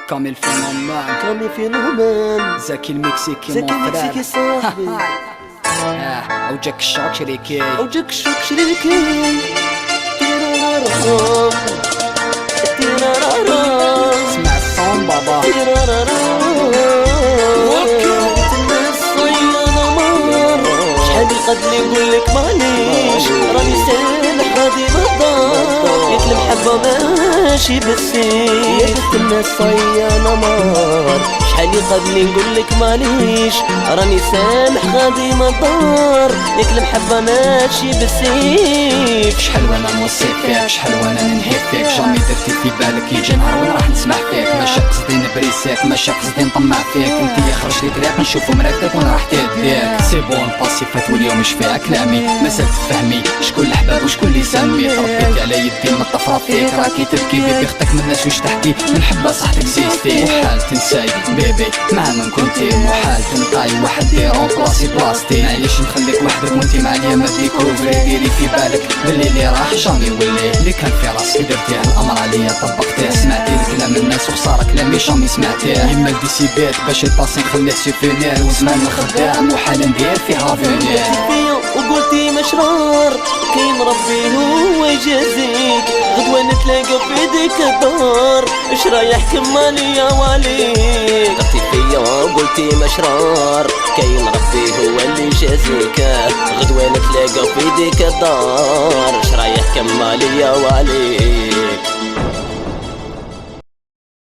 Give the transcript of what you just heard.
كامل فينومان كامل فينومان زكي المكسيكي زكي المكسيكي صاحبي او جاك الشوك شريكي او جاك الشوك شريكي تيرارارام تيرارارام اسمع الصون بابا شحال يقدر نقولك معليش راني سامح راضي بالدار ياك المحبة ماشي بالسيف يا بنت الناس صيانة مار شحال يقدر نقولك معليش راني سامح غادي مدار ياك المحبة ماشي بالسيف شحال وانا نوصي فيك شحال وانا ننهي فيك جامي درتي في بالك يجي نهار وين راح نسمع فيك ماشي قصدي نبريسيك ماشي قصدي نطمع فيك انتي خرج لي طريق نشوفو مراكتك وانا راح تهديك سي بون باسي فات واليوم مش فيها كلامي مسال تفهمي شكون الحباب وشكون اللي سامي تربيت على يدي من الطفرة فيك راكي تبكي بيبي اختك من الناس واش تحكي من حبة صح تكزيستي محال تنساي بيبي مع من كنتي محال تنطاي واحد ديرون بلاصي بلاصتي معليش نخليك وحدك وانتي معايا ما ديكوفري ديري في بالك باللي اللي راح جامي يولي اللي كان في راسك درتيه الامر عليا طبقتيه سمعتي كلام الناس وخساره كلامي جامي سمعتيه يما ديسيبيت باش الباسي نخليه سوفونير وزمان الخدام محال ندير فيها فينير وقلتي مشرار كاين ربي هو يجازيك غدوة نتلاقى في يديك الدار اش رايح كمالي وعليك ضغطي فيا وقلتي مشرار كاين ربي هو اللي يجازيك غدوة نتلاقى في يديك الدار اش رايح كمالي وعليك